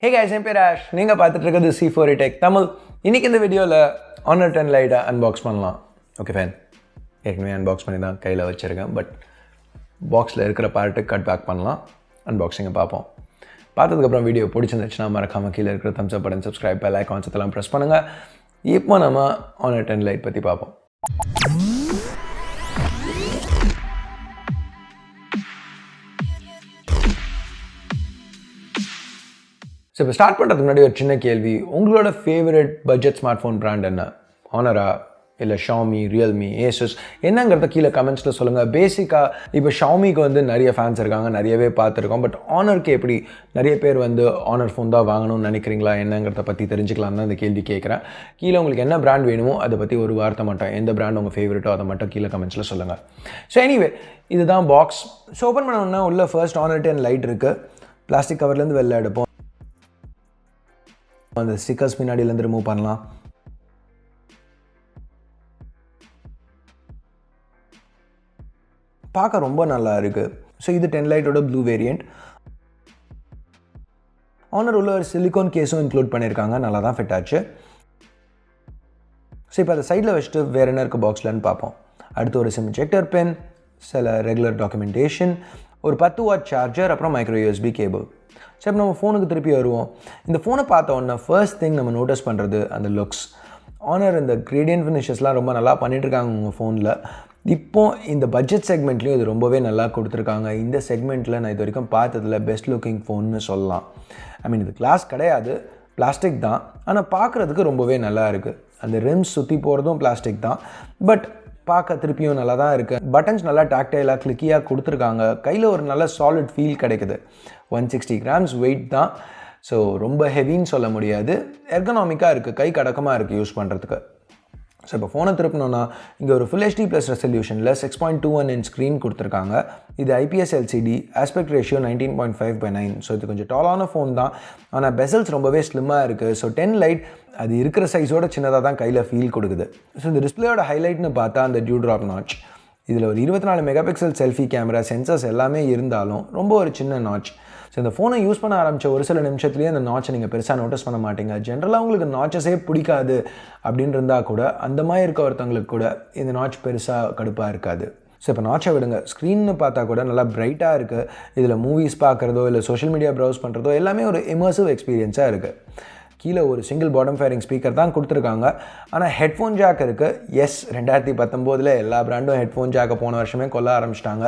Hey guys, I'm Pirash. நீங்க பார்த்துட்டு இருக்கிறது C4 Tech தமிழ். இன்னைக்கு இந்த வீடியோவில் Honor 10 Lite அன்பாக்ஸ் பண்ணலாம். Okay fine. ஏற்கனவே அன்பாக்ஸ் பண்ணி தான் கையில் வச்சுருக்கேன். பட் பாக்ஸில் இருக்கிற பார்ட்டு கட் பேக் பண்ணலாம். அன்பாக்சிங்கை பார்ப்போம். பார்த்ததுக்கப்புறம் வீடியோ பிடிச்சிருந்துச்சுன்னா மறக்காமல் கீழே இருக்கிற தம்ஸ் அப் பட்டன் சப்ஸ்கிரைப் பெல் ஐகான்ஸ் எல்லாம் ப்ரெஸ் பண்ணுங்கள். இப்போ நம்ம Honor 10 Lite பற்றி பார்ப்போம். ஸோ இப்போ ஸ்டார்ட் பண்ணுறதுக்கு முன்னாடி ஒரு சின்ன கேள்வி, உங்களோட favourite budget smart phone brand என்ன? Honorா இல்லை Xiaomi, Realme, Asus என்னங்கிறத கீழே கமெண்ட்ஸில் சொல்லுங்கள். பேசிக்காக இப்போ Xiaomiக்கு வந்து நிறைய ஃபேன்ஸ் இருக்காங்க, நிறையவே பார்த்துருக்கோம். பட் Honorக்கு எப்படி நிறைய பேர் வந்து Honor ஃபோன் தான் வாங்கணும்னு நினைக்கிறீங்களா என்னங்கிறத பற்றி தெரிஞ்சுக்கலாம் தான் இந்த கேள்வி கேட்குறேன். கீழே உங்களுக்கு என்ன பிராண்ட் வேணுமோ அதை பற்றி ஒரு வார்த்தை மட்டும், எந்த பிராண்ட் உங்கள் ஃபேவரட்டோ அதை மட்டும் கீழே கமெண்ட்ஸில் சொல்லுங்கள். ஸோ எனிவே இதுதான் பாக்ஸ். ஸோ ஓப்பன் பண்ணோன்னா உள்ள ஃபர்ஸ்ட் Honor 10 Lite இருக்குது. பிளாஸ்டிக் கவர்லேருந்து வெளில எடுப்போம். அந்த ஸ்டிக்கர்ஸ் பின்னாடியிலேருந்து ரிமூவ் பண்ணலாம். பார்க்க ரொம்ப நல்லா இருக்குது. ஸோ இது 10 Liteோட ப்ளூ வேரியண்ட். Honor உள்ள ஒரு சிலிகான் கேஸும் இன்க்ளூட் பண்ணியிருக்காங்க, நல்லா தான் ஃபிட் ஆச்சு. ஸோ இப்போ அதை சைடில் வச்சுட்டு வேறு என்ன இருக்குது பாக்ஸ்லன்னு பார்ப்போம். அடுத்து ஒரு சிம் இன்ஜெக்டர் பென், சில ரெகுலர் டாக்குமெண்டேஷன், ஒரு 10 வாட் சார்ஜர், அப்புறம் மைக்ரோ USB கேபிள். சரி, நம்ம ஃபோனுக்கு திருப்பி வருவோம். இந்த ஃபோனை பார்த்த உடனே ஃபர்ஸ்ட் திங் நம்ம நோட்டீஸ் பண்ணுறது அந்த லுக்ஸ். Honor இந்த கிரேடியன்ட் ஃபினிஷஸ்லாம் ரொம்ப நல்லா பண்ணிகிட்ருக்காங்க உங்கள் ஃபோனில். இப்போது இந்த பட்ஜெட் செக்மெண்ட்லேயும் இது ரொம்பவே நல்லா கொடுத்துருக்காங்க. இந்த செக்மெண்ட்டில் நான் இது வரைக்கும் பார்த்ததில் பெஸ்ட் லுக்கிங் ஃபோன்னு சொல்லலாம். ஐ மீன் இது கிளாஸ் கிடையாது, பிளாஸ்டிக் தான், ஆனால் பார்க்குறதுக்கு ரொம்பவே நல்லா இருக்குது. அந்த ரிம்ஸ் சுற்றி போகிறதும் பிளாஸ்டிக் தான், பட் பார்க்க திருப்பியும் நல்லா தான் இருக்குது. பட்டன்ஸ் நல்லா டாக்டைலாக கிளிக்கியாக கொடுத்துருக்காங்க. கையில் ஒரு நல்ல சாலிட் ஃபீல் கிடைக்குது. 160 grams வெயிட் தான், ஸோ ரொம்ப ஹெவின்னு சொல்ல முடியாது. எர்கனாமிக்காக இருக்குது, கை கடக்கமாக இருக்குது யூஸ் பண்ணுறதுக்கு. ஸோ இப்போ ஃபோனை திருப்பினோன்னா இங்கே ஒரு ஃபுல் HD+ ரெசல்யூஷனில் 6.21 inch ஸ்க்ரீன் கொடுத்துருக்காங்க. இது IPS LCD, aspect ratio 19.5:9. So இது கொஞ்சம் டாலான ஃபோன் தான், ஆனால் பெசல்ஸ் ரொம்பவே ஸ்லிம்மாக இருக்குது. ஸோ 10 Lite அது இருக்கிற சைஸோட சின்னதாக தான் கையில் ஃபீல் கொடுக்குது. ஸோ இந்த டிஸ்பிளேயோட ஹைலைட்னு பார்த்தா அந்த டியூ ட்ராப் நாட்ச். இதில் ஒரு 24 மெகாபிக்சல் செல்ஃபி கேமரா, சென்சர்ஸ் எல்லாமே இருந்தாலும் ரொம்ப ஒரு சின்ன நாட்ச். ஸோ இந்த ஃபோனை யூஸ் பண்ண ஆரம்பித்த ஒரு சில நிமிஷத்துலேயே அந்த நாட்சை நீங்கள் பெருசாக நோட்டீஸ் பண்ண மாட்டீங்க. ஜென்ரலாக உங்களுக்கு நாட்சஸே பிடிக்காது அப்படின்னு இருந்தால் கூட, அந்த மாதிரி இருக்க ஒருத்தவங்களுக்கு கூட இந்த நாட்ச் பெருசாக கடுப்பாக இருக்காது. ஸோ இப்போ நாட்சை விடுங்க, ஸ்க்ரீன்னு பார்த்தா கூட நல்லா பிரைட்டாக இருக்குது. இதில் மூவிஸ் பார்க்குறதோ இல்லை சோஷியல் மீடியா ப்ரௌஸ் பண்ணுறதோ எல்லாமே ஒரு இமர்சிவ் எக்ஸ்பீரியன்ஸாக இருக்குது. கீழே ஒரு சிங்கிள் பாட்டம் ஃபேரிங் ஸ்பீக்கர் தான் கொடுத்துருக்காங்க, ஆனால் ஹெட்ஃபோன் ஜாக் இருக்குது. எஸ், 2019 எல்லா பிராண்டும் ஹெட்ஃபோன் ஜாக்கை போன வருஷமே கொல்ல ஆரம்பிச்சிட்டாங்க.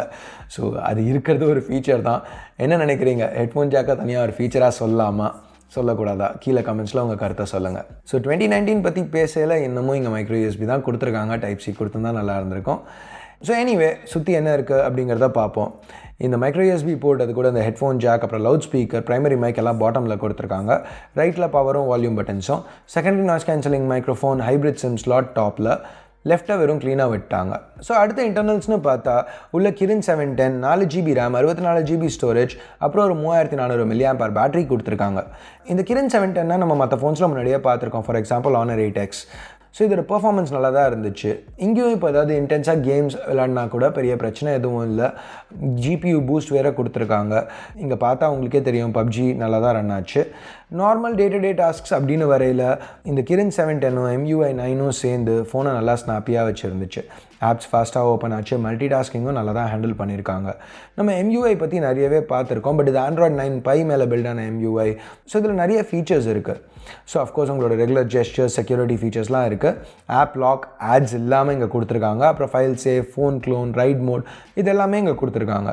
ஸோ அது இருக்கிறது ஒரு ஃபீச்சர் தான். என்ன நினைக்கிறீங்க, ஹெட்ஃபோன் ஜாக்கை தனியாக ஒரு ஃபீச்சராக சொல்லலாமா சொல்லக்கூடாதா? கீழே கமெண்ட்ஸில் உங்கள் கருத்தை சொல்லுங்கள். ஸோ 2019 பற்றி பேசல, இன்னமும் இங்கே மைக்ரோ USB தான் கொடுத்துருக்காங்க. டைப் C கொடுத்துருந்தா நல்லா இருந்திருக்கும். ஸோ எனிவே சுற்றி என்ன இருக்குது அப்படிங்கிறத பார்ப்போம். இந்த மைக்ரோ USB போர்ட், அது கூட இந்த ஹெட்ஃபோன் ஜாக், அப்புறம் லவுட் ஸ்பீக்கர், ப்ரைமரி மைக் எல்லாம் பாட்டமில் கொடுத்துருக்காங்க. ரைட்டில் பவரும் வால்யூம் பட்டன்ஸும், secondary noise cancelling microphone, hybrid sim slot டாப்பில், லெஃப்ட்டை வெறும் க்ளீனாக விட்டாங்க. ஸோ அடுத்த இன்டர்னல்ஸ்னு பார்த்தா உள்ள Kirin 710, 4 GB RAM, 64 GB storage, அப்புறம் ஒரு 3400 mAh பேட்டரி கொடுத்துருக்காங்க. இந்த Kirin 710 நம்ம மற்ற ஃபோன்ஸில் முன்னாடியே பார்த்துருக்கோம். For example Honor 8X. So இதோட பெர்ஃபார்மன்ஸ் நல்லா தான் இருந்துச்சு. இங்கேயும் இப்போ ஏதாவது இன்டென்ஸாக கேம்ஸ் விளையாடினா கூட பெரிய பிரச்சனை எதுவும் இல்லை. GPU பூஸ்ட் வேறு கொடுத்துருக்காங்க. இங்கே பார்த்தா உங்களுக்கே தெரியும், PUBG நல்லா தான் ரன் ஆச்சு. Normal day to day tasks அப்படின்னு வரையில் இந்த Kirin 710 EMUI 9 சேர்ந்து ஃபோனை நல்லா ஸ்னாப்பியாக வச்சுருந்துச்சு. ஆப்ஸ் ஃபாஸ்ட்டாக ஓப்பன் ஆச்சு, மல்டி டாஸ்கிங்கும் நல்லா தான் ஹேண்டில் பண்ணியிருக்காங்க. நம்ம EMUI பற்றி நிறையவே பார்த்துருக்கோம், பட் இது Android 9 Pie மேலே பில்டான EMUI. ஸோ இதில் நிறைய ஃபீச்சர்ஸ் இருக்குது. ஸோ அஃப்கோர்ஸ் உங்களோட ரெகுலர் ஜெஸ்டர்ஸ், செக்யூரிட்டி ஃபீச்சர்ஸ்லாம் இருக்குது. ஆப் லாக், ஆட்ஸ் இல்லாமல் இங்கே கொடுத்துருக்காங்க. அப்புறம் file save, phone clone, ride mode, இது எல்லாமே இங்கே கொடுத்துருக்காங்க.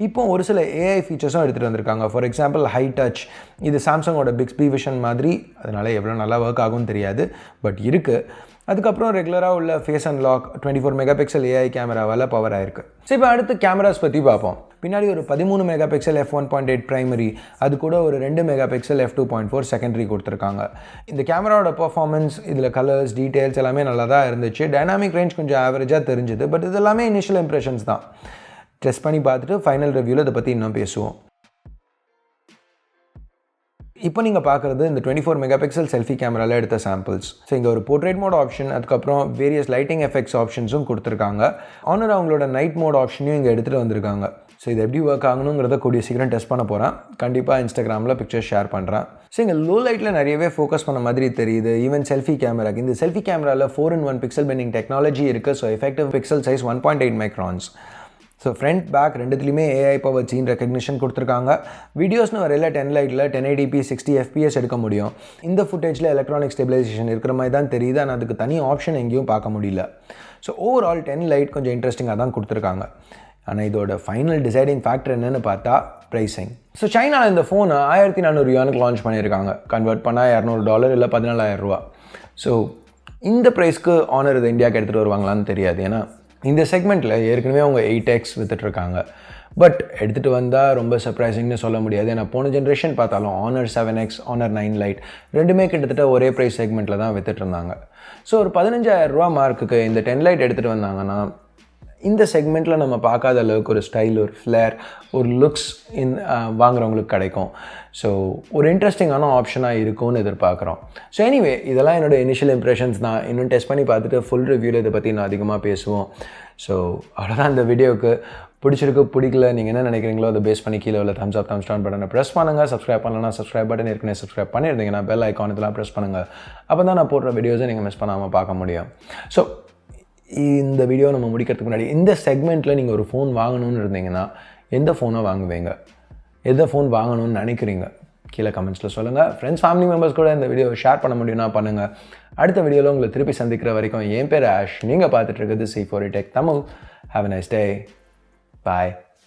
இப்போ ஒரு சில AI ஃபீச்சர்ஸும் எடுத்துகிட்டு வந்திருக்காங்க. ஃபார் எக்ஸாம்பிள் ஹை டச், இது சாம்சங்கோட பிக்ஸ்பி விஷன் மாதிரி, அதனால் எவ்வளோ நல்லா ஒர்க் ஆகும்னு தெரியாது, பட் இருக்குது. அதுக்கப்புறம் ரெகுலராக உள்ள ஃபேஸ் அன்லாக், 24 மெகாபிக்சல் AI கேமராவால் பவர் ஆயிருக்கு. ஸோ இப்போ அடுத்து கேமராஸ் பற்றி பார்ப்போம். பின்னாடி ஒரு 13 மெகாபிக்சல் f1.8 ப்ரைமரி, அது கூட ஒரு 2 மெகாபிக்சல் f2.4 செகண்டரி கொடுத்துருக்காங்க. இந்த கேமராவோட பர்ஃபார்மன்ஸ், இதில் கலர்ஸ், டீட்டெயில்ஸ் எல்லாமே நல்லா தான் இருந்துச்சு. டைனாமிக் ரேஞ்ச் கொஞ்சம் ஆவரேஜாக தெரிஞ்சுது, பட் இது எல்லாமே இனிஷியல் இம்ப்ரெஷன்ஸ் தான். டெஸ்ட் பண்ணி பார்த்துட்டு ஃபைனல் ரிவ்யூவில் இதை பற்றி இன்னும் பேசுவோம். இப்போ நீங்கள் பார்க்குறது இந்த 24 மெகாபிக்சல் செல்ஃபி கேமராவில் எடுத்த சாம்பிள்ஸ். ஸோ இங்கே ஒரு போர்ட்ரேட் மோட் ஆப்ஷன், அதுக்கப்புறம் வேரியஸ் லைட்டிங் எஃபெக்ட்ஸ் ஆப்ஷன்ஸும் கொடுத்துருக்காங்க. Honor அவங்களோட நைட் மோட் ஆப்ஷனையும் இங்கே எடுத்துகிட்டு வந்திருக்காங்க. ஸோ இது எப்படி ஒர்க் ஆகணுங்கிறத கூடிய சீக்கிரம் டெஸ்ட் பண்ண போகிறேன். கண்டிப்பாக இன்ஸ்டாகிராமில் பிக்சர்ஸ் ஷேர் பண்ணுறேன். ஸோ இங்கே லோ லைட்டில் நிறையவே ஃபோக்கஸ் பண்ண மாதிரி தெரியுது. ஈவன் செல்ஃபி கேமராக்கு, இந்த செல்ஃபி கேமராவில் 4-in-1 பிக்சல் பெண்டிங் டெக்னாலஜி இருக்குது. So effective pixel size 1.8 microns. So front back ரெண்டுத்துலையுமே ஏஐ பவர் சீன் ரெக்கக்னிஷன் கொடுத்துருக்காங்க. வீடியோஸ்னு வரையில் 10 லைட்டில் 1080p 60 fps எடுக்க முடியும். இந்த ஃபுட்டேஜில் எலக்ட்ரானிக் ஸ்டெபிலைசேஷன் இருக்கிற மாதிரி தான் தெரியுது. ஆனால் அதுக்கு தனி ஆப்ஷன் எங்கேயும் பார்க்க முடியல. ஸோ ஓவரால் 10 லைட் கொஞ்சம் இன்ட்ரெஸ்டிங்காக தான் கொடுத்துருக்காங்க. ஆனால் இதோட ஃபைனல் டிசைடிங் ஃபேக்டர் என்னென்னு பார்த்தா ப்ரைஸிங். ஸோ சைனாவில் இந்த ஃபோனை 1400 யுவானுக்கு லான்ச் பண்ணியிருக்காங்க. கன்வெர்ட் பண்ணால் $200 இல்லை $14,000. ஸோ இந்த ப்ரைஸ்க்கு ஆனர் இதை இந்தியாவுக்கு எடுத்துகிட்டு வருவாங்களான்னு தெரியாது. ஏன்னா இந்த செக்மெண்ட்டில் ஏற்கனவே அவங்க 8x விற்றுட்ருக்காங்க. பட் எடுத்துகிட்டு வந்தால் ரொம்ப சர்ப்ரைசிங்னு சொல்ல முடியாது. ஏன்னா போன ஜென்ரேஷன் பார்த்தாலும் ஆனர் 7x, ஆனர் 9 லைட் ரெண்டுமே கிட்டத்தட்ட ஒரே ப்ரைஸ் செக்மெண்ட்டில் தான் விற்றுட்ருந்தாங்க. ஸோ ஒரு $15,000 மார்க்குக்கு இந்த 10 லைட் எடுத்துகிட்டு வந்தாங்கன்னா இந்த செக்மெண்ட்டில் நம்ம பார்க்காத அளவுக்கு ஒரு ஸ்டைல், ஒரு ஃப்ளேர், ஒரு லுக்ஸ் வாங்குறவங்களுக்கு கிடைக்கும். ஸோ ஒரு இன்ட்ரெஸ்டிங்கான ஆப்ஷனாக இருக்கும்னு எதிர்பார்க்குறோம். ஸோ எனிவே இதெல்லாம் என்னோடய இனிஷியல் இம்ப்ரெஷன்ஸ் தான். இன்னும் டெஸ்ட் பண்ணி பார்த்துட்டு ஃபுல் ரிவ்யூவில் இதை பற்றி நான் அதிகமாக பேசுவோம். ஸோ அவ்வளோதான் இந்த வீடியோவுக்கு. பிடிச்சிருக்கு பிடிக்கல நீங்கள் என்ன நினைக்கிறீங்களோ அதை பேஸ் பண்ணி கீழே உள்ள thumbs up thumbs down பட்டனை ப்ரெஸ் பண்ணுங்கள். சப்ஸ்கிரைப் பண்ணலன்னா சப்ஸ்கிரைப் பட்டன் ஏற்கனவே சப்ஸ்கிரைப் பண்ணியிருந்தீங்கன்னா பெல் ஐக்கான் இதெல்லாம் ப்ரெஸ் பண்ணுங்கள். அப்போ தான் நான் போடுற வீடியோஸை நீங்கள் மிஸ் பண்ணாமல் பார்க்க முடியும். ஸோ இந்த வீடியோ நம்ம முடிக்கிறதுக்கு முன்னாடி இந்த செக்மெண்ட்டில் நீங்கள் ஒரு ஃபோன் வாங்கணும்னு இருந்தீங்கன்னா எந்த ஃபோனை வாங்குவீங்க, எந்த ஃபோன் வாங்கணும்னு நினைக்கிறீங்க கீழே கமெண்ட்ஸில் சொல்லுங்கள். ஃப்ரெண்ட்ஸ் ஃபேமிலி மெம்பர்ஸ் கூட இந்த வீடியோ ஷேர் பண்ண முடியும்னா பண்ணுங்கள். அடுத்த வீடியோவில் உங்களை திருப்பி சந்திக்கிற வரைக்கும் என் பேர் ஆஷ். நீங்கள் பார்த்துட்டு இருக்கிறது C4E Tech Tamil. Have a nice day. Bye.